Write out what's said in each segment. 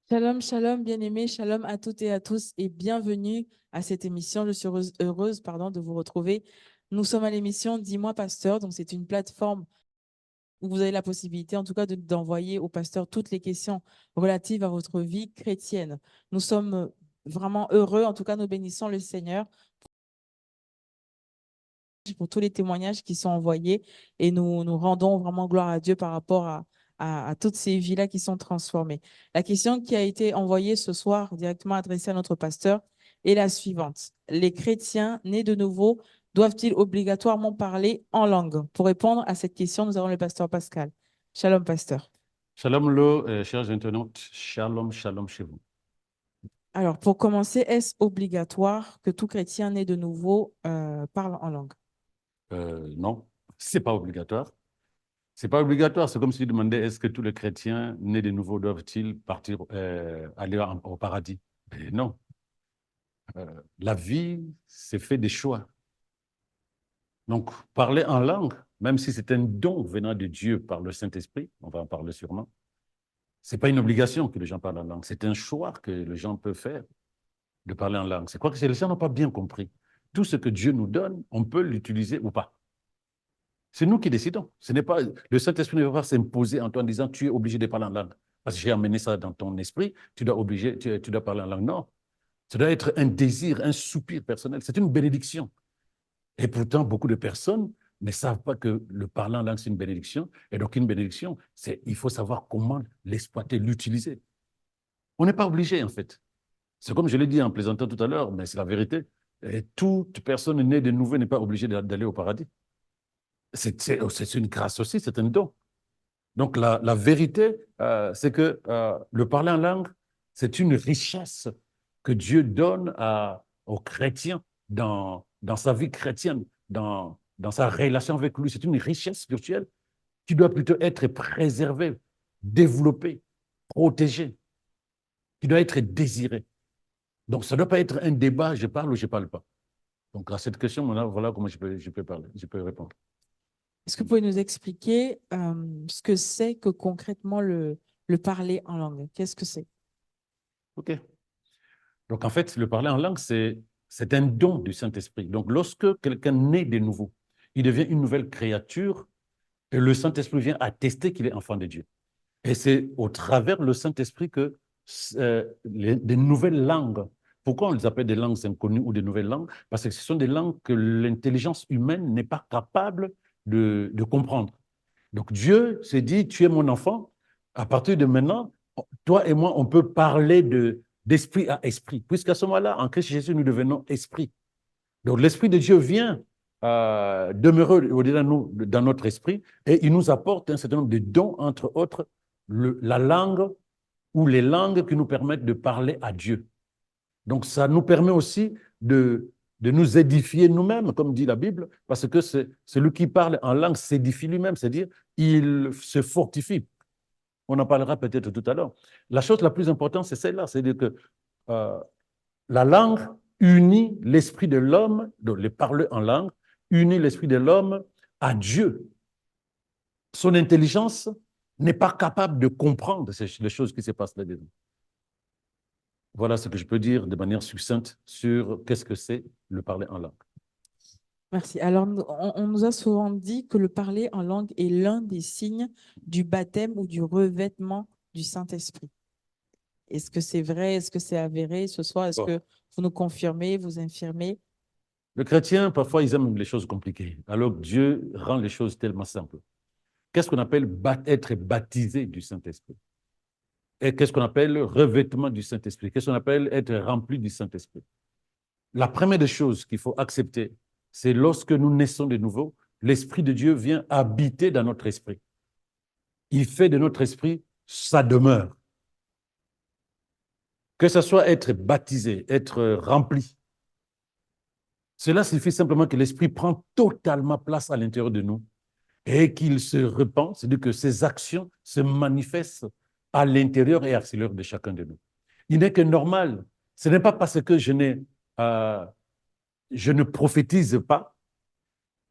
Shalom, shalom, bien-aimés, shalom à toutes et à tous et bienvenue à cette émission. Je suis heureuse, de vous retrouver. Nous sommes à l'émission Dis-moi Pasteur, donc c'est une plateforme où vous avez la possibilité en tout cas d'envoyer au pasteur toutes les questions relatives à votre vie chrétienne. Nous sommes vraiment heureux, en tout cas nous bénissons le Seigneur pour tous les témoignages qui sont envoyés et nous rendons vraiment gloire à Dieu par rapport à toutes ces vies-là qui sont transformées. La question qui a été envoyée ce soir, directement adressée à notre pasteur, est la suivante. Les chrétiens nés de nouveau doivent-ils obligatoirement parler en langue? Pour répondre à cette question, nous avons le pasteur Pascal. Shalom, pasteur. Shalom, lo, chers internautes, shalom, shalom chez vous. Alors, pour commencer, est-ce obligatoire que tout chrétien né de nouveau parle en langue? Non, c'est pas obligatoire. C'est pas obligatoire. C'est comme si tu demandais est-ce que tous les chrétiens nés de nouveau doivent-ils partir, aller au paradis? Et non. La vie, c'est fait des choix. Donc, parler en langue, même si c'est un don venant de Dieu par le Saint-Esprit, on va en parler sûrement, c'est pas une obligation que les gens parlent en langue. C'est un choix que les gens peuvent faire de parler en langue. C'est quoi que les gens n'ont pas bien compris. Tout ce que Dieu nous donne, on peut l'utiliser ou pas. C'est nous qui décidons. Ce n'est pas, le Saint-Esprit ne va pas s'imposer en toi en disant tu es obligé de parler en langue. Parce que j'ai amené ça dans ton esprit, tu dois parler en langue. Non. Ça doit être un désir, un soupir personnel. C'est une bénédiction. Et pourtant, beaucoup de personnes ne savent pas que le parler en langue, c'est une bénédiction. Et donc, une bénédiction, il faut savoir comment l'exploiter, l'utiliser. On n'est pas obligé, en fait. C'est comme je l'ai dit en plaisantant tout à l'heure, mais c'est la vérité. Et toute personne née de nouveau n'est pas obligée d'aller au paradis. C'est une grâce aussi, c'est un don. Donc la vérité, c'est que le parler en langue, c'est une richesse que Dieu donne aux chrétiens dans sa vie chrétienne, dans sa relation avec lui. C'est une richesse spirituelle qui doit plutôt être préservée, développée, protégée, qui doit être désirée. Donc ça ne doit pas être un débat, je parle ou je ne parle pas. Donc à cette question, voilà comment je peux parler, je peux répondre. Est-ce que vous pouvez nous expliquer ce que c'est que concrètement le parler en langue? Qu'est-ce que c'est? OK. Donc, en fait, le parler en langue, c'est un don du Saint-Esprit. Donc, lorsque quelqu'un naît de nouveau, il devient une nouvelle créature et le Saint-Esprit vient attester qu'il est enfant de Dieu. Et c'est au travers le Saint-Esprit que des nouvelles langues, pourquoi on les appelle des langues inconnues ou des nouvelles langues? Parce que ce sont des langues que l'intelligence humaine n'est pas capable de comprendre. Donc, Dieu s'est dit, tu es mon enfant, à partir de maintenant, toi et moi, on peut parler d'esprit à esprit, puisqu'à ce moment-là, en Christ Jésus, nous devenons esprit. Donc, l'Esprit de Dieu vient demeurer au-delà de nous, dans notre esprit, et il nous apporte un certain nombre de dons, entre autres, la langue ou les langues qui nous permettent de parler à Dieu. Donc, ça nous permet aussi de nous édifier nous-mêmes, comme dit la Bible, parce que celui qui parle en langue s'édifie lui-même, c'est-à-dire il se fortifie. On en parlera peut-être tout à l'heure. La chose la plus importante, c'est celle-là, c'est-à-dire que euh, la langue unit l'esprit de l'homme, donc les parler en langue, unit l'esprit de l'homme à Dieu. Son intelligence n'est pas capable de comprendre les choses qui se passent là-dedans. Voilà ce que je peux dire de manière succincte sur qu'est-ce que c'est le parler en langue. Merci. Alors, on nous a souvent dit que le parler en langue est l'un des signes du baptême ou du revêtement du Saint-Esprit. Est-ce que c'est vrai? Est-ce que c'est avéré ce soir? Est-ce Bon. que vous nous confirmez, vous infirmez? Les chrétiens, parfois, ils aiment les choses compliquées, alors que Dieu rend les choses tellement simples. Qu'est-ce qu'on appelle être baptisé du Saint-Esprit? Et qu'est-ce qu'on appelle revêtement du Saint-Esprit? Qu'est-ce qu'on appelle être rempli du Saint-Esprit? La première des choses qu'il faut accepter, c'est lorsque nous naissons de nouveau, l'Esprit de Dieu vient habiter dans notre esprit. Il fait de notre esprit sa demeure. Que ce soit être baptisé, être rempli, cela signifie simplement que l'Esprit prend totalement place à l'intérieur de nous et qu'il se répand, c'est-à-dire que ses actions se manifestent à l'intérieur et à l'extérieur de chacun de nous. Il n'est que normal. Ce n'est pas parce que je ne prophétise pas,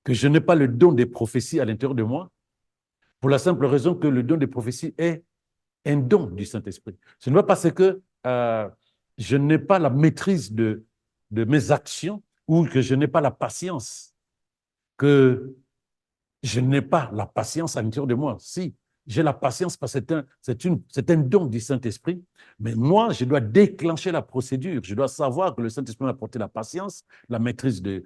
que je n'ai pas le don des prophéties à l'intérieur de moi, pour la simple raison que le don des prophéties est un don du Saint-Esprit. Ce n'est pas parce que je n'ai pas la maîtrise de mes actions ou que je n'ai pas la patience que je n'ai pas la patience à l'intérieur de moi. Si, j'ai la patience parce que c'est un don du Saint-Esprit, mais moi, je dois déclencher la procédure. Je dois savoir que le Saint-Esprit m'a apporté la patience, la maîtrise de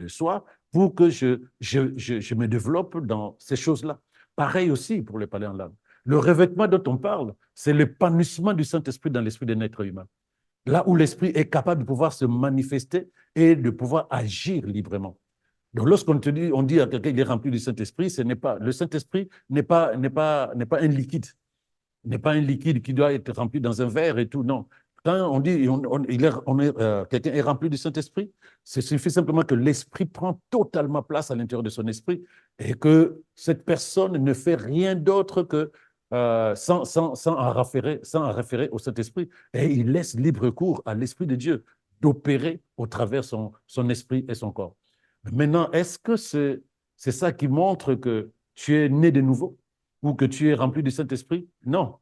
soi, pour que je me développe dans ces choses-là. Pareil aussi pour le parler en langue. Le revêtement dont on parle, c'est l'épanouissement du Saint-Esprit dans l'esprit d'un être humain. Là où l'esprit est capable de pouvoir se manifester et de pouvoir agir librement. Donc, lorsqu'on te dit, on dit à quelqu'un qu'il est rempli du Saint-Esprit, le Saint-Esprit n'est pas un liquide. N'est pas un liquide qui doit être rempli dans un verre et tout, non. Quand on dit quelqu'un est rempli du Saint-Esprit, il suffit simplement que l'Esprit prend totalement place à l'intérieur de son esprit et que cette personne ne fait rien d'autre que sans en référer au Saint-Esprit. Et il laisse libre cours à l'Esprit de Dieu d'opérer au travers son esprit et son corps. Maintenant, est-ce que c'est ça qui montre que tu es né de nouveau ou que tu es rempli du Saint-Esprit? Non.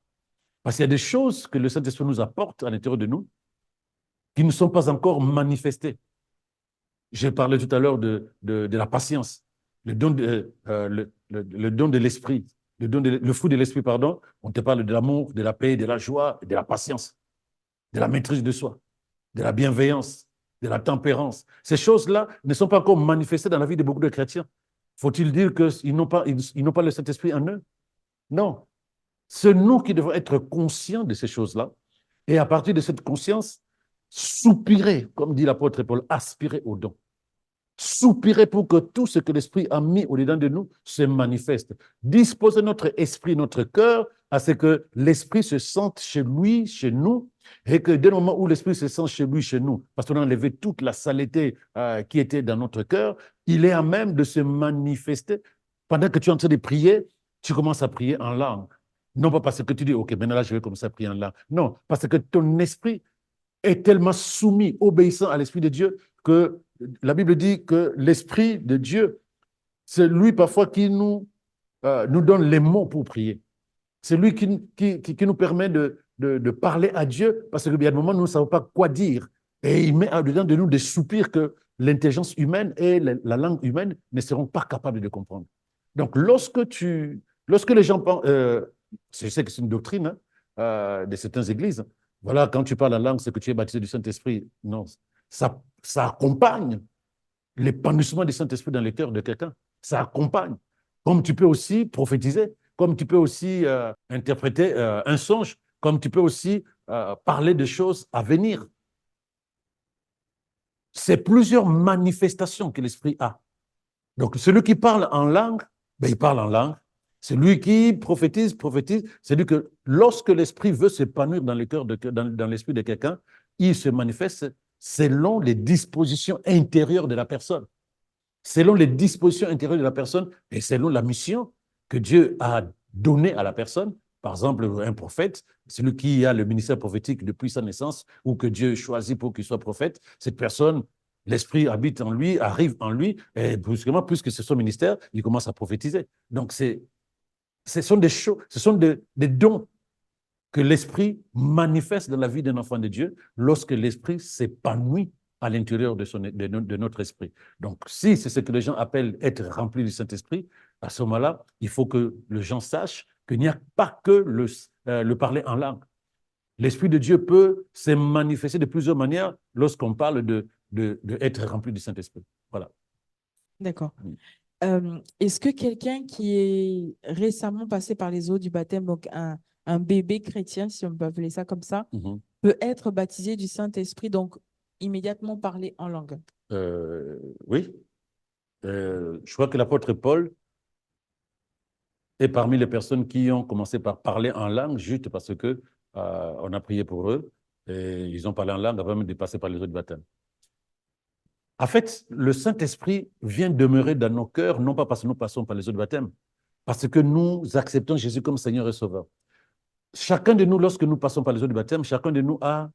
Parce qu'il y a des choses que le Saint-Esprit nous apporte à l'intérieur de nous qui ne sont pas encore manifestées. J'ai parlé tout à l'heure de la patience, le don de l'esprit, le fruit de l'esprit, pardon. On te parle de l'amour, de la paix, de la joie, de la patience, de la maîtrise de soi, de la bienveillance, de la tempérance. Ces choses-là ne sont pas encore manifestées dans la vie de beaucoup de chrétiens. Faut-il dire qu'ils n'ont pas le Saint-Esprit en eux? Non. C'est nous qui devons être conscients de ces choses-là. Et à partir de cette conscience, soupirer, comme dit l'apôtre Paul, aspirer au don. Soupirer pour que tout ce que l'Esprit a mis au-dedans de nous se manifeste. Disposer notre esprit, notre cœur, à ce que l'Esprit se sente chez lui, chez nous, et que dès le moment où l'Esprit se sent chez lui, chez nous, parce qu'on a enlevé toute la saleté qui était dans notre cœur, il est à même de se manifester. Pendant que tu es en train de prier, tu commences à prier en langue. Non pas parce que tu dis, OK, maintenant là, je vais commencer à prier en langue. Non, parce que ton esprit est tellement soumis, obéissant à l'Esprit de Dieu, que la Bible dit que l'Esprit de Dieu, c'est lui parfois qui nous donne les mots pour prier. C'est lui qui nous permet de parler à Dieu, parce qu'il y a des moments où nous ne savons pas quoi dire. Et il met dedans de nous des soupirs que l'intelligence humaine et la langue humaine ne seront pas capables de comprendre. Donc, lorsque les gens pensent, je sais que c'est une doctrine de certaines églises, voilà, quand tu parles la langue, c'est que tu es baptisé du Saint-Esprit. Non, ça accompagne l'épanouissement du Saint-Esprit dans le cœur de quelqu'un. Ça accompagne. Comme tu peux aussi prophétiser, comme tu peux aussi interpréter un songe, comme tu peux aussi parler de choses à venir. C'est plusieurs manifestations que l'Esprit a. Donc, celui qui parle en langue, ben, il parle en langue. Celui qui prophétise. C'est-à-dire que lorsque l'Esprit veut s'épanouir dans le cœur, dans l'esprit de quelqu'un, il se manifeste selon les dispositions intérieures de la personne. Selon les dispositions intérieures de la personne et selon la mission que Dieu a donnée à la personne. Par exemple, un prophète, celui qui a le ministère prophétique depuis sa naissance ou que Dieu choisit pour qu'il soit prophète, cette personne, l'Esprit habite en lui, arrive en lui, et brusquement, puisque c'est son ministère, il commence à prophétiser. Donc, ce sont des choses, ce sont des dons que l'Esprit manifeste dans la vie d'un enfant de Dieu lorsque l'Esprit s'épanouit à l'intérieur de notre esprit. Donc, si c'est ce que les gens appellent être rempli du Saint-Esprit, à ce moment-là, il faut que les gens sachent qu'il n'y a pas que le parler en langue. L'Esprit de Dieu peut se manifester de plusieurs manières lorsqu'on parle de être rempli du Saint-Esprit. Voilà. D'accord. Est-ce que quelqu'un qui est récemment passé par les eaux du baptême, donc un bébé chrétien, si on peut appeler ça comme ça, peut être baptisé du Saint-Esprit, donc immédiatement parler en langue? Oui. Je crois que l'apôtre Paul est parmi les personnes qui ont commencé par parler en langue, juste parce que on a prié pour eux, et ils ont parlé en langue avant même de passer par les eaux du baptême. En fait, le Saint-Esprit vient demeurer dans nos cœurs, non pas parce que nous passons par les eaux du baptême, parce que nous acceptons Jésus comme Seigneur et Sauveur. Chacun de nous, lorsque nous passons par les eaux du baptême, chacun de nous a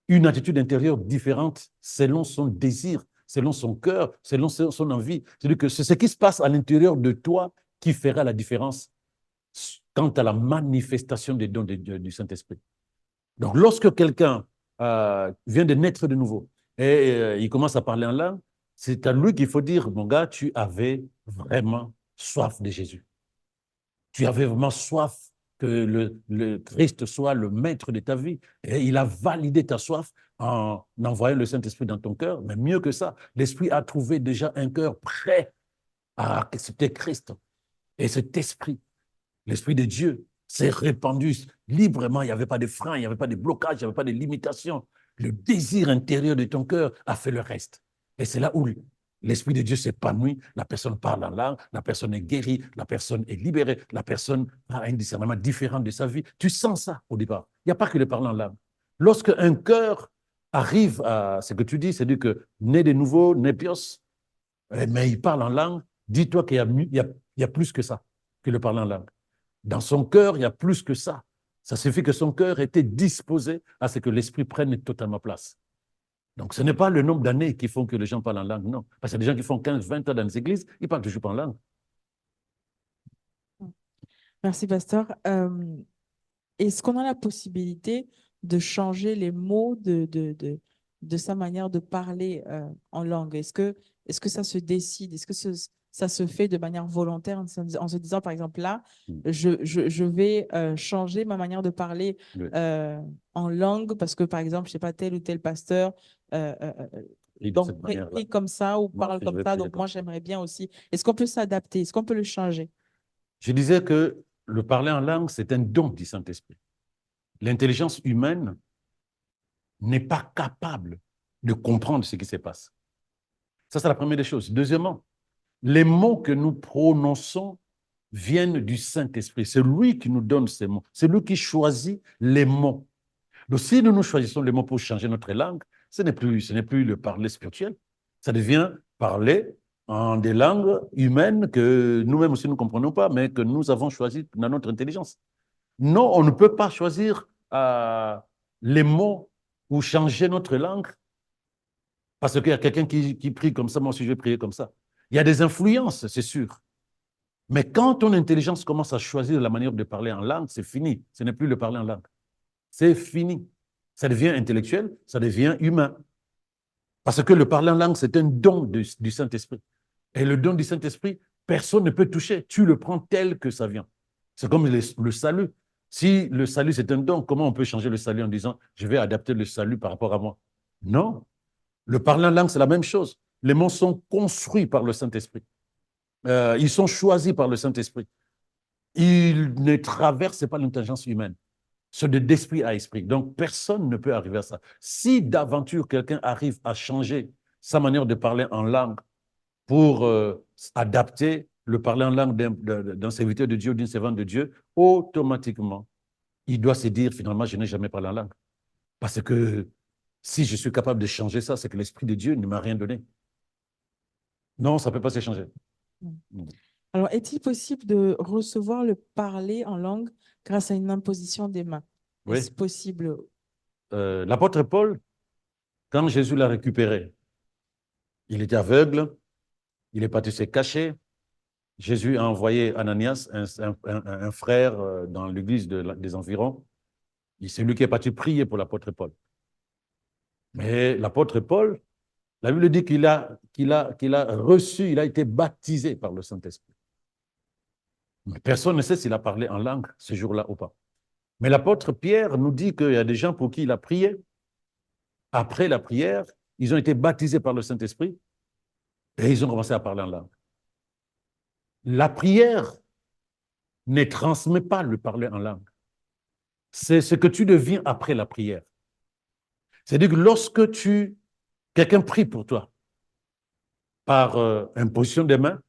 une attitude intérieure différente selon son désir, selon son cœur, selon son envie. C'est-à-dire que c'est ce qui se passe à l'intérieur de toi qui fera la différence quant à la manifestation des dons du Saint-Esprit. Donc, lorsque quelqu'un vient de naître de nouveau et il commence à parler en langue, c'est à lui qu'il faut dire, mon gars, tu avais vraiment soif de Jésus. Tu avais vraiment soif que le Christ soit le maître de ta vie. Et il a validé ta soif en envoyant le Saint-Esprit dans ton cœur. Mais mieux que ça, l'Esprit a trouvé déjà un cœur prêt à accepter Christ. Et cet esprit, l'Esprit de Dieu, s'est répandu librement. Il n'y avait pas de frein, il n'y avait pas de blocage, il n'y avait pas de limitation. Le désir intérieur de ton cœur a fait le reste. Et c'est là où l'Esprit de Dieu s'épanouit, la personne parle en langue, la personne est guérie, la personne est libérée, la personne a un discernement différent de sa vie. Tu sens ça au départ. Il n'y a pas que le parler en langue. Lorsque un cœur arrive à ce que tu dis, c'est-à-dire que né de nouveau, né pios, mais il parle en langue, dis-toi qu'il y a plus que ça, que le parler en langue. Dans son cœur, il y a plus que ça. Ça suffit que son cœur était disposé à ce que l'esprit prenne totalement place. Donc, ce n'est pas le nombre d'années qui font que les gens parlent en langue, non. Parce qu'il y a des gens qui font 15, 20 ans dans les églises, ils parlent toujours pas en langue. Merci, pasteur. Est-ce qu'on a la possibilité de changer les mots de sa manière de parler en langue? Est-ce que ça se décide? Est-ce que ça se fait de manière volontaire en se disant, par exemple, là, je vais changer ma manière de parler Oui. en langue parce que, par exemple, je ne sais pas, tel ou tel pasteur donc prie comme ça ou parle comme ça, donc moi, j'aimerais bien aussi. Est-ce qu'on peut s'adapter? Est-ce qu'on peut le changer? Je disais que le parler en langue, c'est un don du Saint-Esprit. L'intelligence humaine n'est pas capable de comprendre ce qui se passe. Ça, c'est la première des choses. Deuxièmement, les mots que nous prononçons viennent du Saint-Esprit. C'est lui qui nous donne ces mots. C'est lui qui choisit les mots. Donc, si nous choisissons les mots pour changer notre langue, ce n'est plus le parler spirituel. Ça devient parler en des langues humaines que nous-mêmes aussi ne comprenons pas, mais que nous avons choisi dans notre intelligence. Non, on ne peut pas choisir les mots ou changer notre langue parce qu'il y a quelqu'un qui prie comme ça, moi aussi je vais prier comme ça. Il y a des influences, c'est sûr. Mais quand ton intelligence commence à choisir la manière de parler en langue, c'est fini. Ce n'est plus le parler en langue. C'est fini. Ça devient intellectuel, ça devient humain. Parce que le parler en langue, c'est un don du Saint-Esprit. Et le don du Saint-Esprit, personne ne peut toucher. Tu le prends tel que ça vient. C'est comme le salut. Si le salut, c'est un don, comment on peut changer le salut en disant « je vais adapter le salut par rapport à moi » ? Non. Le parler en langue, c'est la même chose. Les mots sont construits par le Saint-Esprit. Ils sont choisis par le Saint-Esprit. Ils ne traversent pas l'intelligence humaine. C'est d'esprit à esprit. Donc, personne ne peut arriver à ça. Si d'aventure quelqu'un arrive à changer sa manière de parler en langue pour adapter le parler en langue d'un serviteur de Dieu ou d'une servante de Dieu, automatiquement, il doit se dire, finalement, je n'ai jamais parlé en langue. Parce que si je suis capable de changer ça, c'est que l'Esprit de Dieu ne m'a rien donné. Non, ça ne peut pas se changer. Alors, est-il possible de recevoir le parler en langue grâce à une imposition des mains? Oui. Est-ce possible? L'apôtre Paul, quand Jésus l'a récupéré, il était aveugle, il est parti se cacher. Jésus a envoyé Ananias, un frère dans l'église des environs. C'est lui qui est parti prier pour l'apôtre Paul. Mais l'apôtre Paul, la Bible dit qu'il a reçu, il a été baptisé par le Saint-Esprit. Mais personne ne sait s'il a parlé en langue ce jour-là ou pas. Mais l'apôtre Pierre nous dit qu'il y a des gens pour qui il a prié. Après la prière, ils ont été baptisés par le Saint-Esprit et ils ont commencé à parler en langue. La prière ne transmet pas le parler en langue. C'est ce que tu deviens après la prière. C'est-à-dire que lorsque quelqu'un prie pour toi par imposition des mains,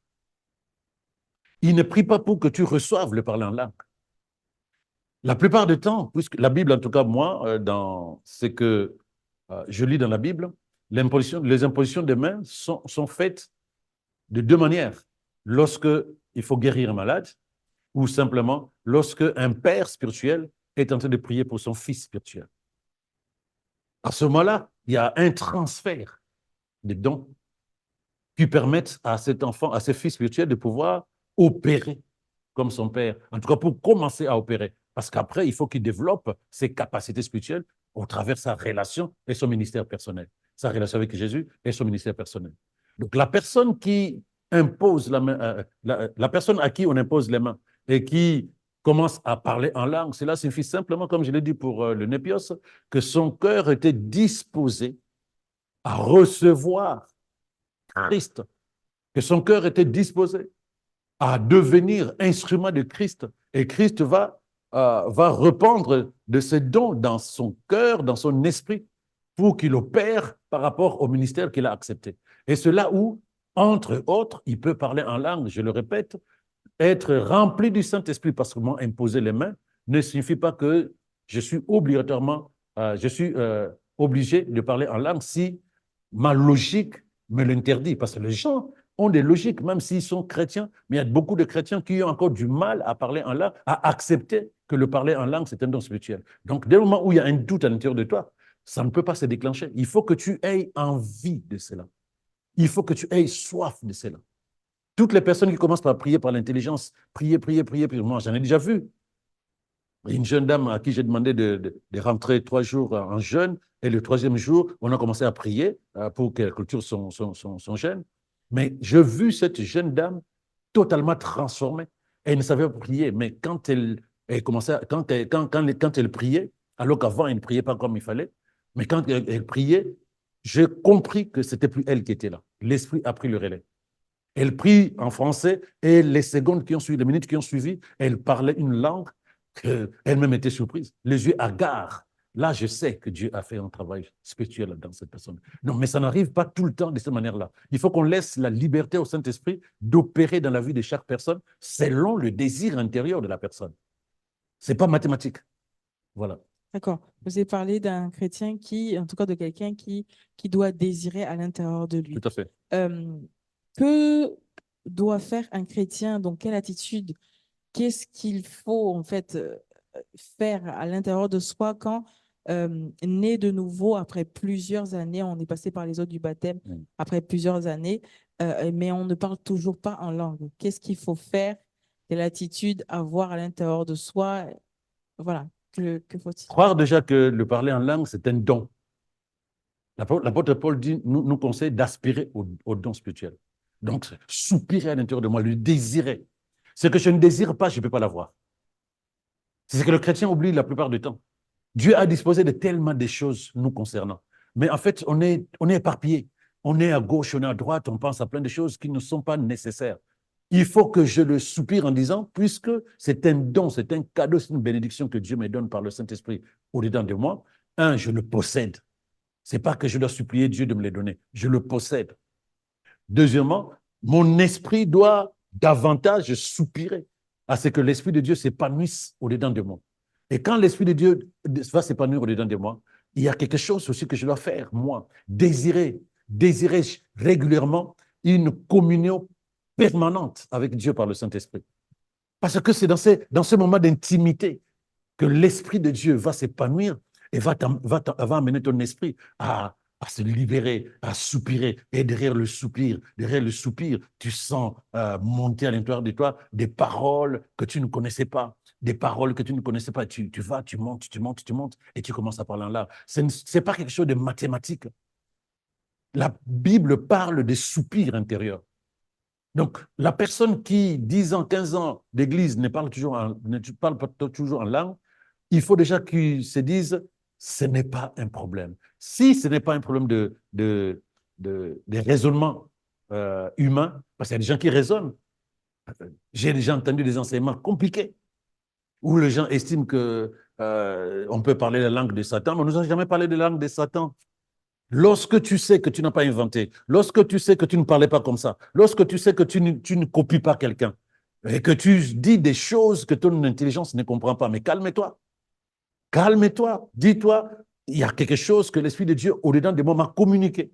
il ne prie pas pour que tu reçoives le parler en langue. La plupart du temps, puisque la Bible, en tout cas moi, dans ce que je lis dans la Bible, les impositions des mains sont faites de deux manières. Lorsque il faut guérir un malade, ou simplement lorsque un père spirituel est en train de prier pour son fils spirituel. À ce moment-là, il y a un transfert de dons qui permettent à cet enfant, à ce fils spirituel de pouvoir opérer comme son père, en tout cas pour commencer à opérer. Parce qu'après, il faut qu'il développe ses capacités spirituelles au travers de sa relation et son ministère personnel. Sa relation avec Jésus et son ministère personnel. Donc la personne qui impose la main, la personne à qui on impose les mains et qui commence à parler en langue, cela signifie simplement, comme je l'ai dit pour le népios, que son cœur était disposé à recevoir Christ, que son cœur était disposé à devenir instrument de Christ. Et Christ va répandre de ses dons dans son cœur, dans son esprit, pour qu'il opère par rapport au ministère qu'il a accepté. Et c'est là où, entre autres, il peut parler en langue, je le répète, être rempli du Saint-Esprit, parce que moi, imposer les mains ne signifie pas que je suis obligatoirement, obligé de parler en langue si ma logique me l'interdit. Parce que les gens ont des logiques, même s'ils sont chrétiens, mais il y a beaucoup de chrétiens qui ont encore du mal à parler en langue, à accepter que le parler en langue, c'est un don spirituel. Donc, dès le moment où il y a un doute à l'intérieur de toi, ça ne peut pas se déclencher. Il faut que tu aies envie de cela. Il faut que tu aies soif de cela. Toutes les personnes qui commencent par prier par l'intelligence, prier, prier, prier, prier, moi j'en ai déjà vu. Une jeune dame à qui j'ai demandé de rentrer 3 jours en jeûne, et le 3e jour, on a commencé à prier pour qu'elle clôture son jeûne. Mais j'ai vu cette jeune dame totalement transformée. Elle ne savait pas prier, mais quand elle commençait, quand elle priait, alors qu'avant elle ne priait pas comme il fallait, mais quand elle priait, j'ai compris que c'était plus elle qui était là. L'esprit a pris le relais. Elle prie en français et les secondes qui ont suivi, les minutes qui ont suivi, elle parlait une langue qu'elle-même était surprise. Les yeux hagards. Là, je sais que Dieu a fait un travail spirituel dans cette personne. Non, mais ça n'arrive pas tout le temps de cette manière-là. Il faut qu'on laisse la liberté au Saint-Esprit d'opérer dans la vie de chaque personne selon le désir intérieur de la personne. Ce n'est pas mathématique. Voilà. D'accord. Vous avez parlé d'un chrétien qui, en tout cas de quelqu'un qui doit désirer à l'intérieur de lui. Tout à fait. Que doit faire un chrétien? Donc, quelle attitude? Qu'est-ce qu'il faut en fait faire à l'intérieur de soi quand né de nouveau après plusieurs années, on est passé par les eaux du baptême après plusieurs années, mais on ne parle toujours pas en langue. Qu'est-ce qu'il faut faire? Quelle attitude avoir à l'intérieur de soi? Voilà, que faut-il? Croire déjà que le parler en langue, c'est un don. L'apôtre Paul nous conseille d'aspirer au don spirituel. Donc, soupirer à l'intérieur de moi, le désirer. Ce que je ne désire pas, je ne peux pas l'avoir. C'est ce que le chrétien oublie la plupart du temps. Dieu a disposé de tellement de choses nous concernant. Mais en fait, on est éparpillés. On est à gauche, on est à droite, on pense à plein de choses qui ne sont pas nécessaires. Il faut que je le soupire en disant, puisque c'est un don, c'est un cadeau, c'est une bénédiction que Dieu me donne par le Saint-Esprit au-dedans de moi, je le possède. Ce n'est pas que je dois supplier Dieu de me les donner, je le possède. Deuxièmement, mon esprit doit davantage soupirer à ce que l'Esprit de Dieu s'épanouisse au-dedans de moi. Et quand l'Esprit de Dieu va s'épanouir au-dedans de moi, il y a quelque chose aussi que je dois faire, moi, désirer régulièrement une communion permanente avec Dieu par le Saint-Esprit. Parce que c'est dans ce moment d'intimité que l'Esprit de Dieu va s'épanouir et va amener ton esprit à se libérer, à soupirer. Et derrière le soupir, tu sens monter à l'intérieur de toi des paroles que tu ne connaissais pas. Des paroles que tu ne connaissais pas. Tu vas, tu montes, et tu commences à parler en langue. Ce n'est pas quelque chose de mathématique. La Bible parle des soupirs intérieurs. Donc, la personne qui, 10 ans, 15 ans d'église, ne parle pas toujours en langue, il faut déjà qu'ils se disent, ce n'est pas un problème. Si ce n'est pas un problème de raisonnement humain, parce qu'il y a des gens qui raisonnent. J'ai déjà entendu des enseignements compliqués où les gens estiment qu'on peut parler la langue de Satan, mais on ne nous a jamais parlé de la langue de Satan. Lorsque tu sais que tu n'as pas inventé, lorsque tu sais que tu ne parlais pas comme ça, lorsque tu sais que tu ne copies pas quelqu'un et que tu dis des choses que ton intelligence ne comprend pas, mais calme-toi. Calme-toi, dis-toi, il y a quelque chose que l'Esprit de Dieu, au-dedans de moi, m'a communiqué.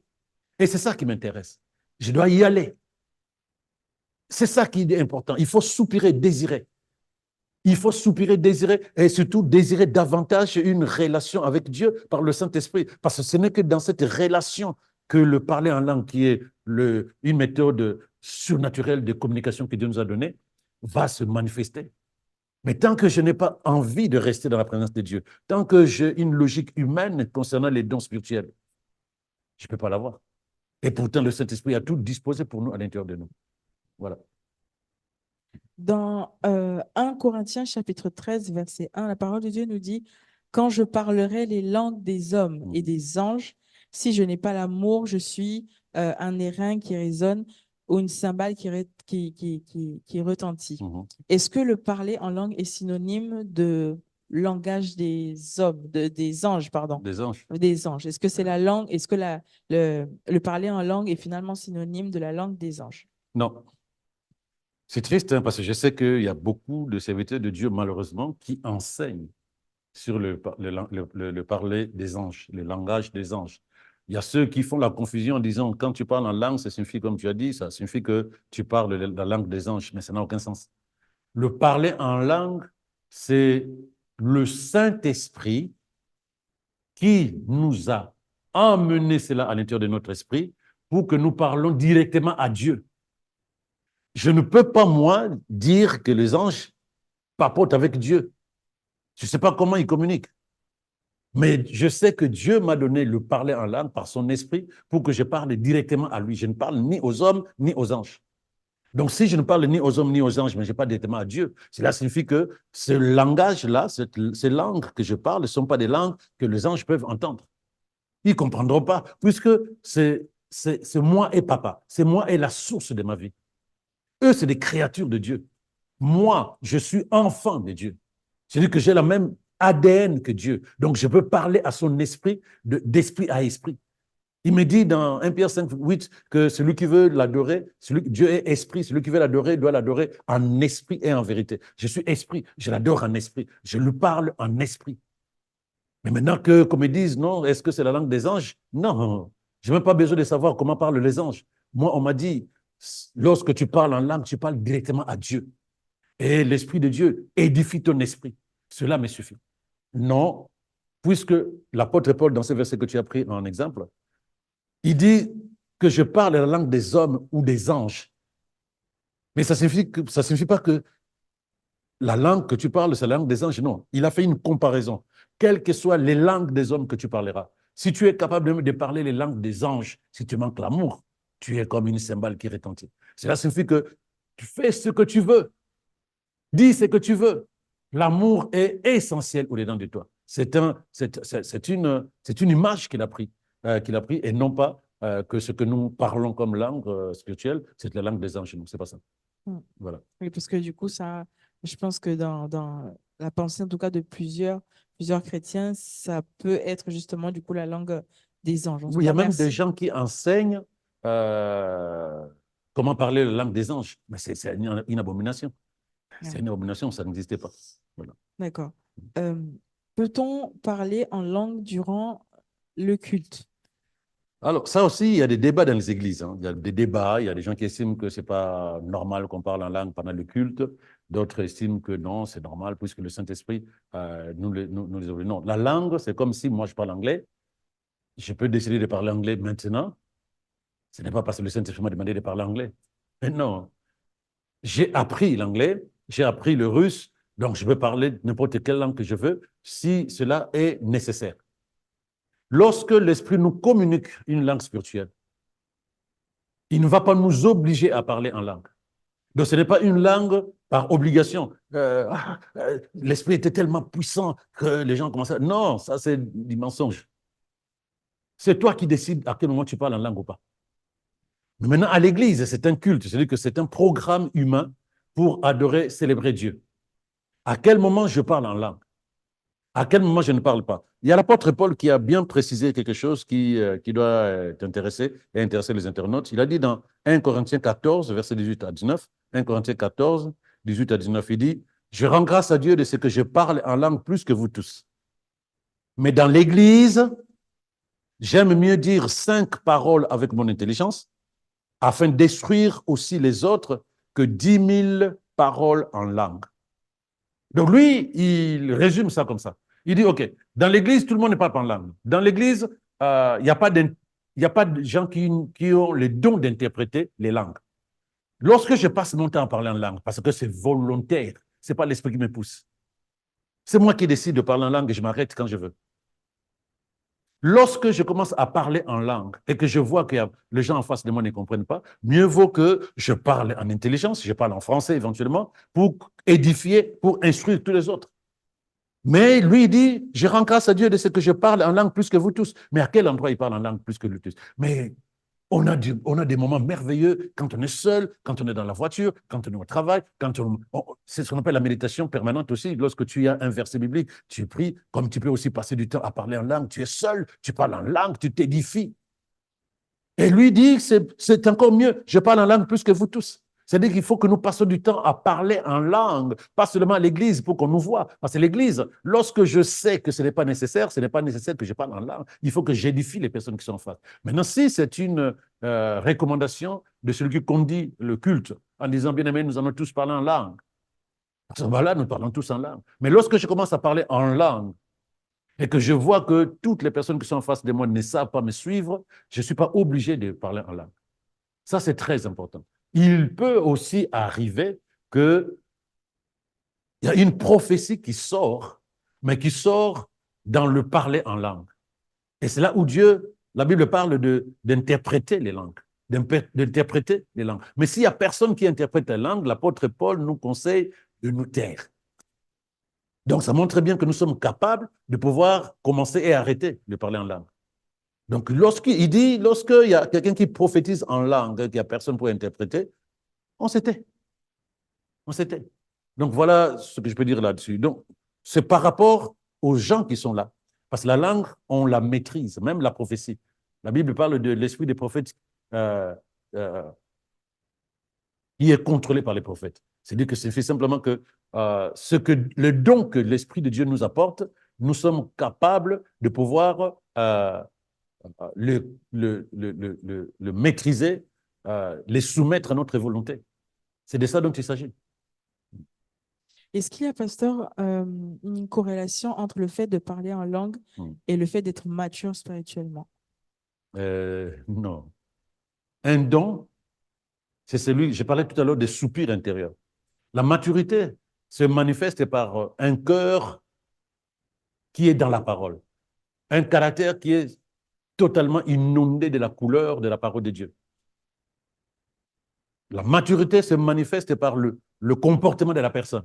Et c'est ça qui m'intéresse. Je dois y aller. C'est ça qui est important. Il faut soupirer, désirer. Il faut soupirer, désirer, et surtout désirer davantage une relation avec Dieu par le Saint-Esprit. Parce que ce n'est que dans cette relation que le parler en langue, qui est une méthode surnaturelle de communication que Dieu nous a donnée, va se manifester. Mais tant que je n'ai pas envie de rester dans la présence de Dieu, tant que j'ai une logique humaine concernant les dons spirituels, je ne peux pas l'avoir. Et pourtant, le Saint-Esprit a tout disposé pour nous à l'intérieur de nous. Voilà. Dans 1 Corinthiens chapitre 13, verset 1, la parole de Dieu nous dit, « Quand je parlerai les langues des hommes et des anges, si je n'ai pas l'amour, je suis un airain qui résonne ou une cymbale qui retentit. Est-ce que le parler en langue est synonyme de langage des hommes, des anges, pardon? Des anges. Des anges. Est-ce que c'est la langue, est-ce que le parler en langue est finalement synonyme de la langue des anges? Non. C'est triste, hein, parce que je sais qu'il y a beaucoup de serviteurs de Dieu, malheureusement, qui enseignent sur le parler des anges, le langage des anges. Il y a ceux qui font la confusion en disant, quand tu parles en langue, ça signifie, comme tu as dit, ça signifie que tu parles la langue des anges, mais ça n'a aucun sens. Le parler en langue, c'est le Saint-Esprit qui nous a emmené cela à l'intérieur de notre esprit pour que nous parlons directement à Dieu. Je ne peux pas, moi, dire que les anges papotent avec Dieu. Je ne sais pas comment ils communiquent. Mais je sais que Dieu m'a donné le parler en langue par son esprit pour que je parle directement à lui. Je ne parle ni aux hommes ni aux anges. Donc, si je ne parle ni aux hommes ni aux anges, mais je parle directement à Dieu, cela signifie que ce langage-là, ces langues que je parle ne sont pas des langues que les anges peuvent entendre. Ils ne comprendront pas, puisque c'est moi et papa. C'est moi et la source de ma vie. Eux, c'est des créatures de Dieu. Moi, je suis enfant de Dieu. C'est-à-dire que j'ai la même ADN que Dieu. Donc, je peux parler à son esprit, d'esprit à esprit. Il me dit dans 1 Pierre 5, 8 que celui qui veut l'adorer, Dieu est esprit, celui qui veut l'adorer doit l'adorer en esprit et en vérité. Je suis esprit, je l'adore en esprit, je lui parle en esprit. Mais maintenant comme ils disent, non, est-ce que c'est la langue des anges? Non, je n'ai même pas besoin de savoir comment parlent les anges. Moi, on m'a dit, lorsque tu parles en langue, tu parles directement à Dieu. Et l'Esprit de Dieu édifie ton esprit. Cela me suffit. Non, puisque l'apôtre Paul, dans ce verset que tu as pris en exemple, il dit que je parle la langue des hommes ou des anges. Mais ça ne signifie pas que la langue que tu parles, c'est la langue des anges. Non, il a fait une comparaison. Quelles que soient les langues des hommes que tu parleras, si tu es capable de parler les langues des anges, si tu manques l'amour, tu es comme une cymbale qui retentit. Cela signifie que tu fais ce que tu veux. Dis ce que tu veux. L'amour est essentiel au-dedans de toi. C'est une image qu'il a pris et non pas que ce que nous parlons comme langue spirituelle, c'est la langue des anges. C'est pas ça. Voilà. Oui, parce que du coup, ça, je pense que dans la pensée, en tout cas, de plusieurs chrétiens, ça peut être justement, du coup, la langue des anges. En tout Il y a cas, même des merci. gens qui enseignent comment parler la langue des anges. Mais c'est une abomination. C'est une abomination, ça n'existait pas. Voilà. D'accord. Peut-on parler en langue durant le culte? Alors, ça aussi, il y a des débats dans les églises. Hein. Il y a des débats, il y a des gens qui estiment que ce n'est pas normal qu'on parle en langue pendant le culte. D'autres estiment que non, c'est normal puisque le Saint-Esprit nous les oblige. Non, la langue, c'est comme si moi je parle anglais. Je peux décider de parler anglais maintenant. Ce n'est pas parce que le Saint-Esprit m'a demandé de parler anglais. Mais non, j'ai appris l'anglais, j'ai appris le russe, donc je peux parler n'importe quelle langue que je veux si cela est nécessaire. Lorsque l'Esprit nous communique une langue spirituelle, il ne va pas nous obliger à parler en langue. Donc, ce n'est pas une langue par obligation. L'Esprit était tellement puissant que les gens commençaient à... Non, ça c'est du mensonge. C'est toi qui décides à quel moment tu parles en langue ou pas. Mais maintenant, à l'Église, c'est un culte, c'est-à-dire que c'est un programme humain pour adorer, célébrer Dieu. À quel moment je parle en langue? À quel moment je ne parle pas? Il y a l'apôtre Paul qui a bien précisé quelque chose qui doit t'intéresser et intéresser les internautes. Il a dit dans 1 Corinthiens 14, verset 18 à 19, 1 Corinthiens 14, 18 à 19, il dit « Je rends grâce à Dieu de ce que je parle en langue plus que vous tous. Mais dans l'Église, j'aime mieux dire 5 paroles avec mon intelligence afin de détruire aussi les autres que 10 000 paroles en langue. » Donc lui, il résume ça comme ça. Il dit, OK, dans l'Église, tout le monde ne parle pas en langue. Dans l'Église, il n'y a pas de gens qui ont le don d'interpréter les langues. Lorsque je passe mon temps à parler en langue, parce que c'est volontaire, ce n'est pas l'esprit qui me pousse. C'est moi qui décide de parler en langue et je m'arrête quand je veux. Lorsque je commence à parler en langue et que je vois que les gens en face de moi ne comprennent pas, mieux vaut que je parle en intelligence, je parle en français éventuellement, pour édifier, pour instruire tous les autres. Mais lui, il dit, je rends grâce à Dieu de ce que je parle en langue plus que vous tous. Mais à quel endroit il parle en langue plus que nous tous? Mais on a des moments merveilleux quand on est seul, quand on est dans la voiture, quand on est au travail, c'est ce qu'on appelle la méditation permanente aussi. Lorsque tu as un verset biblique, tu pries, comme tu peux aussi passer du temps à parler en langue, tu es seul, tu parles en langue, tu t'édifies. Et lui dit, c'est encore mieux, je parle en langue plus que vous tous. C'est-à-dire qu'il faut que nous passions du temps à parler en langue, pas seulement à l'église pour qu'on nous voit. Parce que l'église, lorsque je sais que ce n'est pas nécessaire que je parle en langue. Il faut que j'édifie les personnes qui sont en face. Maintenant, si c'est une recommandation de celui qui conduit le culte, en disant, bien aimé, nous allons tous parler en langue. À ce moment-là, nous parlons tous en langue. Mais lorsque je commence à parler en langue, et que je vois que toutes les personnes qui sont en face de moi ne savent pas me suivre, je ne suis pas obligé de parler en langue. Ça, c'est très important. Il peut aussi arriver qu'il y a une prophétie qui sort, mais qui sort dans le parler en langue. Et c'est là où la Bible parle d'interpréter les langues, d'interpréter les langues. Mais s'il n'y a personne qui interprète la langue, l'apôtre Paul nous conseille de nous taire. Donc, ça montre bien que nous sommes capables de pouvoir commencer et arrêter de parler en langue. Donc, lorsqu'il y a quelqu'un qui prophétise en langue, qu'il n'y a personne pour interpréter, on s'était. On s'était. Donc, voilà ce que je peux dire là-dessus. Donc, c'est par rapport aux gens qui sont là. Parce que la langue, on la maîtrise, même la prophétie. La Bible parle de l'esprit des prophètes euh, euh, qui est contrôlé par les prophètes. C'est-à-dire que c'est simplement que le don que l'Esprit de Dieu nous apporte, nous sommes capables de pouvoir le maîtriser, les soumettre à notre volonté. C'est de ça dont il s'agit. Est-ce qu'il y a, pasteur, une corrélation entre le fait de parler en langue et le fait d'être mature spirituellement? Non. Un don, c'est celui, je parlais tout à l'heure des soupirs intérieurs. La maturité se manifeste par un cœur qui est dans la parole, un caractère qui est totalement inondé de la couleur de la parole de Dieu. La maturité se manifeste par le comportement de la personne.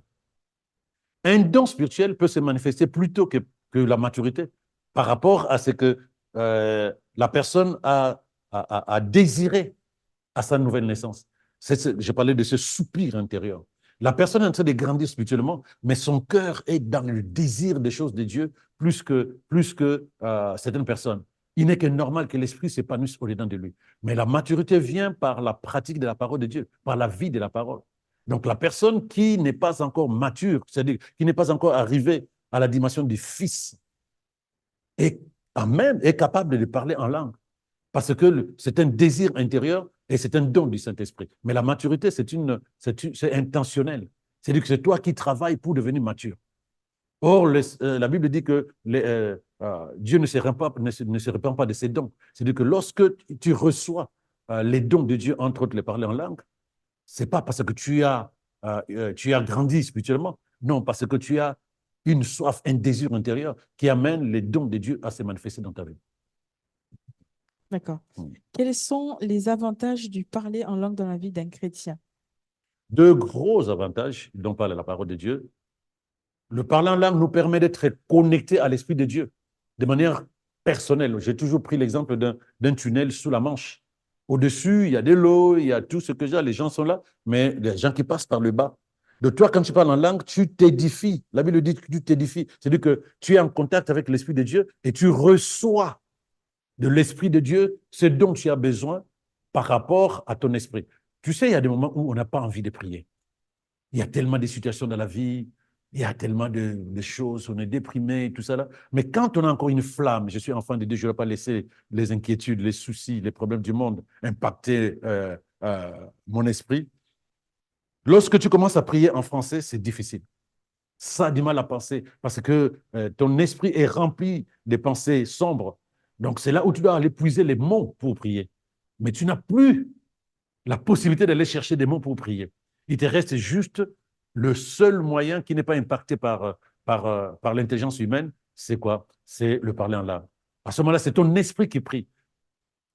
Un don spirituel peut se manifester plutôt que la maturité par rapport à ce que la personne a désiré à sa nouvelle naissance. Je parlais de ce soupir intérieur. La personne est en train de grandir spirituellement, mais son cœur est dans le désir des choses de Dieu plus que certaines personnes. Il n'est que normal que l'esprit s'épanouisse au-dedans de lui. Mais la maturité vient par la pratique de la parole de Dieu, par la vie de la parole. Donc la personne qui n'est pas encore mature, c'est-à-dire qui n'est pas encore arrivée à la dimension du fils, est capable de parler en langue. Parce que c'est un désir intérieur et c'est un don du Saint-Esprit. Mais la maturité, c'est intentionnel. C'est-à-dire que c'est toi qui travailles pour devenir mature. Or, la Bible dit que Dieu ne se répand pas de ses dons. C'est-à-dire que lorsque tu reçois les dons de Dieu, entre autres les parler en langue, ce n'est pas parce que tu as grandi spirituellement, non, parce que tu as une soif, un désir intérieur qui amène les dons de Dieu à se manifester dans ta vie. D'accord. Quels sont les avantages du parler en langue dans la vie d'un chrétien? Deux gros avantages dont parle la parole de Dieu. Le parler en langue nous permet d'être connectés à l'Esprit de Dieu de manière personnelle. J'ai toujours pris l'exemple d'un tunnel sous la Manche. Au-dessus, il y a de l'eau, il y a tout ce que j'ai, les gens sont là, mais les gens qui passent par le bas. De toi, quand tu parles en langue, tu t'édifies. La Bible dit que tu t'édifies. C'est-à-dire que tu es en contact avec l'Esprit de Dieu et tu reçois de l'Esprit de Dieu ce dont tu as besoin par rapport à ton esprit. Tu sais, il y a des moments où on n'a pas envie de prier. Il y a tellement de situations dans la vie, il y a tellement de choses, on est déprimé, tout ça là. Mais quand on a encore une flamme, je suis enfant de Dieu, je ne vais pas laisser les inquiétudes, les soucis, les problèmes du monde impacter mon esprit. Lorsque tu commences à prier en français, c'est difficile. Ça a du mal à penser parce que ton esprit est rempli de pensées sombres. Donc, c'est là où tu dois aller puiser les mots pour prier. Mais tu n'as plus la possibilité d'aller chercher des mots pour prier. Il te reste juste le seul moyen qui n'est pas impacté par l'intelligence humaine, c'est quoi? C'est le parler en langue. À ce moment-là, c'est ton esprit qui prie.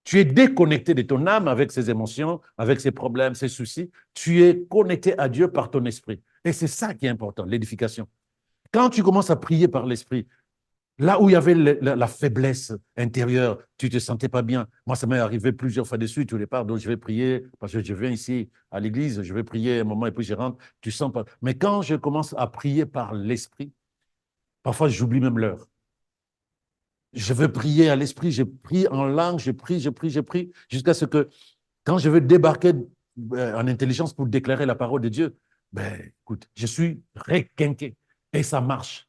Tu es déconnecté de ton âme avec ses émotions, avec ses problèmes, ses soucis. Tu es connecté à Dieu par ton esprit. Et c'est ça qui est important, l'édification. Quand tu commences à prier par l'esprit, là où il y avait la faiblesse intérieure, tu ne te sentais pas bien. Moi, ça m'est arrivé plusieurs fois de suite au départ, donc je vais prier, parce que je viens ici à l'église, je vais prier un moment et puis je rentre, tu sens pas. Mais quand je commence à prier par l'esprit, parfois j'oublie même l'heure. Je veux prier à l'esprit, je prie en langue, je prie, jusqu'à ce que quand je veux débarquer en intelligence pour déclarer la parole de Dieu, ben écoute, je suis requinqué et ça marche.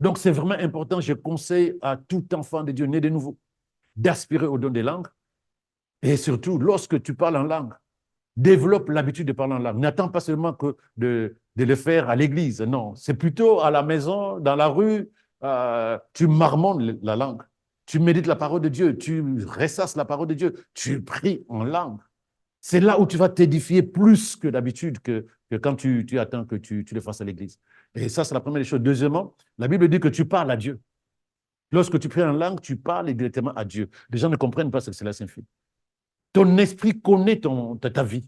Donc, c'est vraiment important. Je conseille à tout enfant de Dieu né de nouveau d'aspirer au don des langues. Et surtout, lorsque tu parles en langue, développe l'habitude de parler en langue. N'attends pas seulement que de le faire à l'église. Non, c'est plutôt à la maison, dans la rue. Tu marmonnes la langue. Tu médites la parole de Dieu. Tu ressasses la parole de Dieu. Tu pries en langue. C'est là où tu vas t'édifier plus que d'habitude que quand tu attends que tu le fasses à l'église. Et ça, c'est la première des choses. Deuxièmement, la Bible dit que tu parles à Dieu. Lorsque tu pries en langue, tu parles directement à Dieu. Les gens ne comprennent pas ce que cela signifie. Ton esprit connaît ta vie.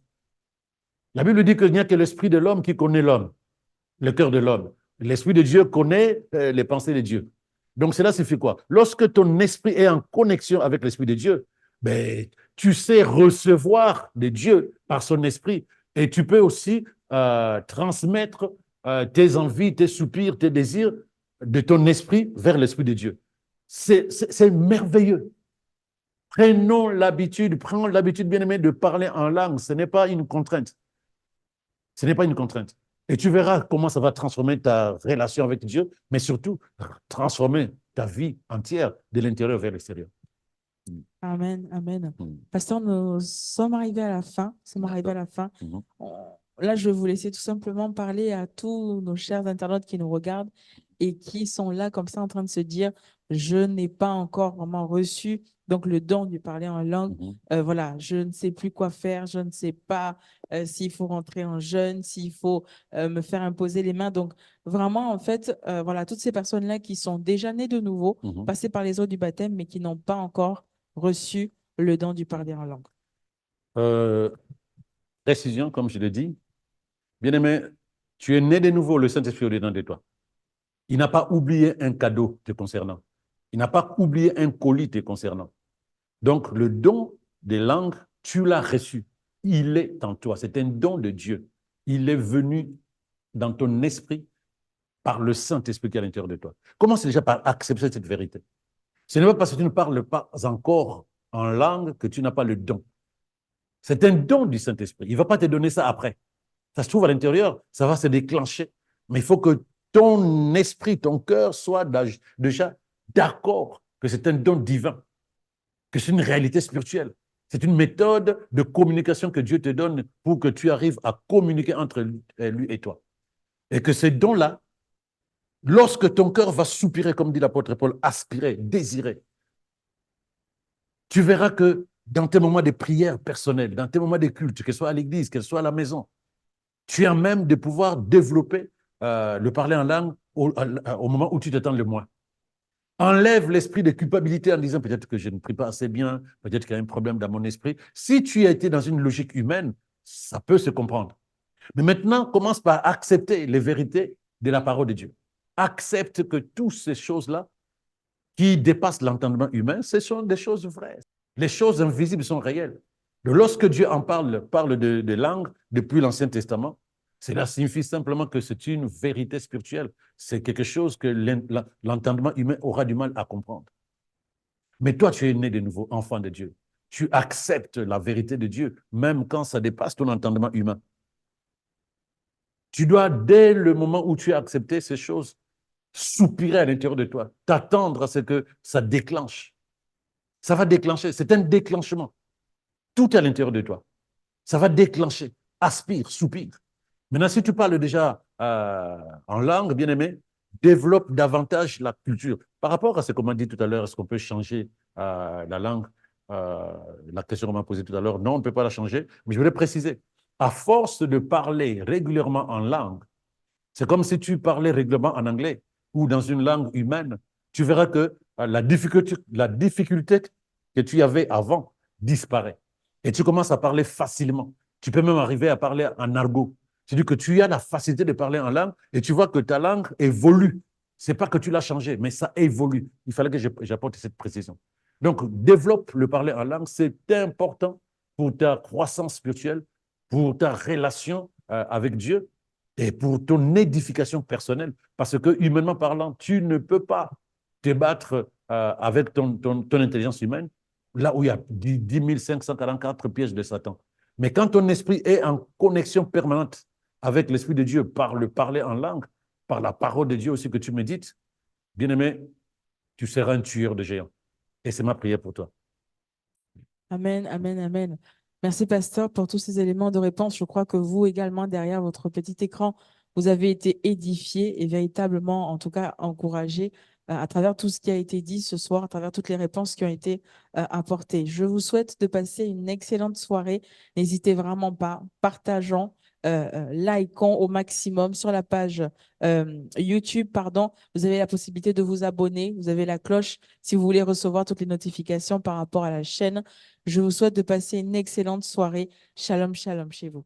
La Bible dit qu'il n'y a que l'esprit de l'homme qui connaît l'homme, le cœur de l'homme. L'esprit de Dieu connaît les pensées de Dieu. Donc cela signifie quoi? Lorsque ton esprit est en connexion avec l'esprit de Dieu, ben, tu sais recevoir de Dieu par son esprit et tu peux aussi transmettre tes envies, tes soupirs, tes désirs de ton esprit vers l'esprit de Dieu. C'est merveilleux. Prends l'habitude, bien-aimé, de parler en langue. Ce n'est pas une contrainte. Ce n'est pas une contrainte. Et tu verras comment ça va transformer ta relation avec Dieu, mais surtout transformer ta vie entière de l'intérieur vers l'extérieur. Amen, amen. Mm. Pasteur, nous sommes arrivés à la fin. Nous sommes arrivés à la fin. Mhm. Là, je vais vous laisser tout simplement parler à tous nos chers internautes qui nous regardent et qui sont là comme ça en train de se dire, je n'ai pas encore vraiment reçu donc le don de parler en langue. Mhm. Voilà, je ne sais plus quoi faire, je ne sais pas s'il faut rentrer en jeûne, s'il faut me faire imposer les mains. Donc, vraiment, en fait, voilà, toutes ces personnes-là qui sont déjà nées de nouveau, Mhm. passées par les eaux du baptême, mais qui n'ont pas encore reçu le don du parler en langue. Euh, Précision, comme je l'ai dit, bien-aimé, tu es né de nouveau, le Saint-Esprit est dedans de toi. Il n'a pas oublié un cadeau te concernant. Il n'a pas oublié un colis te concernant. Donc, le don des langues, tu l'as reçu. Il est en toi. C'est un don de Dieu. Il est venu dans ton esprit par le Saint-Esprit qui est à l'intérieur de toi. Commence déjà par accepter cette vérité. Ce n'est pas parce que tu ne parles pas encore en langue que tu n'as pas le don. C'est un don du Saint-Esprit. Il ne va pas te donner ça après. Ça se trouve à l'intérieur, ça va se déclencher. Mais il faut que ton esprit, ton cœur soit déjà d'accord que c'est un don divin, que c'est une réalité spirituelle. C'est une méthode de communication que Dieu te donne pour que tu arrives à communiquer entre lui et toi. Et que ces dons-là, lorsque ton cœur va soupirer, comme dit l'apôtre Paul, aspirer, désirer, tu verras que dans tes moments de prière personnelle, dans tes moments de culte, que ce soit à l'église, que ce soit à la maison, tu as même de pouvoir développer le parler en langue au moment où tu t'attends le moins. Enlève l'esprit de culpabilité en disant peut-être que je ne prie pas assez bien, peut-être qu'il y a un problème dans mon esprit. Si tu as été dans une logique humaine, ça peut se comprendre. Mais maintenant, commence par accepter les vérités de la parole de Dieu. Accepte que toutes ces choses-là qui dépassent l'entendement humain, ce sont des choses vraies. Les choses invisibles sont réelles. Lorsque Dieu en parle de langue depuis l'Ancien Testament, cela signifie simplement que c'est une vérité spirituelle. C'est quelque chose que l'entendement humain aura du mal à comprendre. Mais toi, tu es né de nouveau, enfant de Dieu. Tu acceptes la vérité de Dieu, même quand ça dépasse ton entendement humain. Tu dois, dès le moment où tu as accepté ces choses, soupirer à l'intérieur de toi, t'attendre à ce que ça déclenche. Ça va déclencher, c'est un déclenchement. Tout est à l'intérieur de toi. Ça va déclencher. Aspire, soupire. Maintenant, si tu parles déjà en langue, bien aimé, développe davantage la culture. Par rapport à ce qu'on m'a dit tout à l'heure, est-ce qu'on peut changer la langue? la question qu'on m'a posée tout à l'heure, non, on ne peut pas la changer, mais je voulais préciser, à force de parler régulièrement en langue, c'est comme si tu parlais régulièrement en anglais ou dans une langue humaine, tu verras que la difficulté que tu avais avant disparaît. Et tu commences à parler facilement. Tu peux même arriver à parler en argot. C'est-à-dire que tu as la facilité de parler en langue et tu vois que ta langue évolue. Ce n'est pas que tu l'as changé, mais ça évolue. Il fallait que j'apporte cette précision. Donc, développe le parler en langue. C'est important pour ta croissance spirituelle, pour ta relation avec Dieu et pour ton édification personnelle. Parce que, humainement parlant, tu ne peux pas te battre avec ton intelligence humaine, là où il y a 10 544 pièges de Satan. Mais quand ton esprit est en connexion permanente avec l'Esprit de Dieu par le parler en langue, par la parole de Dieu aussi que tu médites, bien-aimé, tu seras un tueur de géants. Et c'est ma prière pour toi. Amen, amen, amen. Merci, pasteur, pour tous ces éléments de réponse. Je crois que vous également, derrière votre petit écran, vous avez été édifiés et véritablement, en tout cas, encouragés à travers tout ce qui a été dit ce soir, à travers toutes les réponses qui ont été apportées. Je vous souhaite de passer une excellente soirée. N'hésitez vraiment pas, partageons, likons au maximum sur la page YouTube, pardon. Vous avez la possibilité de vous abonner. Vous avez la cloche si vous voulez recevoir toutes les notifications par rapport à la chaîne. Je vous souhaite de passer une excellente soirée. Shalom, shalom chez vous.